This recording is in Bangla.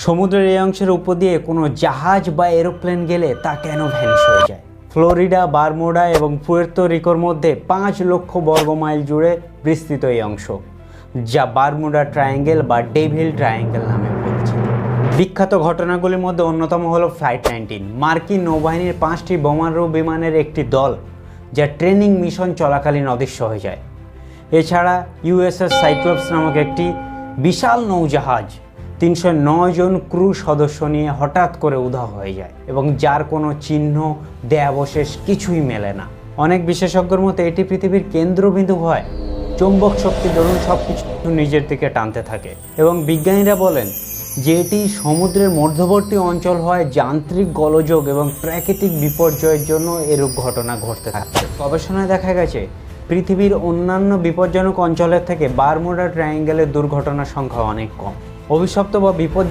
সমুদ্রের এই অংশের উপর দিয়ে কোনো জাহাজ বা এরোপ্লেন গেলে তা কেন ভ্যানিশ হয়ে যায়? ফ্লোরিডা, বারমুডা এবং পুয়ের্তো রিকোর মধ্যে 5 লক্ষ বর্গ মাইল জুড়ে বিস্তৃত এই অংশ, যা বারমুডা ট্রায়াঙ্গেল বা ডেভিল ট্রায়াঙ্গেল নামে পরিচিত। বিখ্যাত ঘটনাগুলির মধ্যে অন্যতম হলো ফ্লাইট 19, মার্কিন নৌবাহিনীর 5টি বোমারু বিমানের একটি দল যা ট্রেনিং মিশন চলাকালীন অদৃশ্য হয়ে যায়। এছাড়া ইউএসএস সাইক্লোপস নামক একটি বিশাল নৌজাহাজ 309 জন ক্রু সদস্য নিয়ে হঠাৎ করে উধাও হয়ে যায় এবং যার কোনো চিহ্ন, দেহাবশেষ কিছুই মেলে না। অনেক বিশেষজ্ঞের মতে এটি পৃথিবীর কেন্দ্রবিন্দু হয় চৌম্বক শক্তির দরুন সব কিছু নিজের দিকে টানতে থাকে, এবং বিজ্ঞানীরা বলেন যে এটি সমুদ্রের মধ্যবর্তী অঞ্চল হয় যান্ত্রিক গোলযোগ এবং প্রাকৃতিক বিপর্যয়ের জন্য এরূপ ঘটনা ঘটতে থাকে। গবেষণায় দেখা গেছে পৃথিবীর অন্যান্য বিপজ্জনক অঞ্চলের থেকে বারমুডা ট্রায়াঙ্গেলের দুর্ঘটনার সংখ্যা অনেক কম। অভিশপ্ত বা বিপদ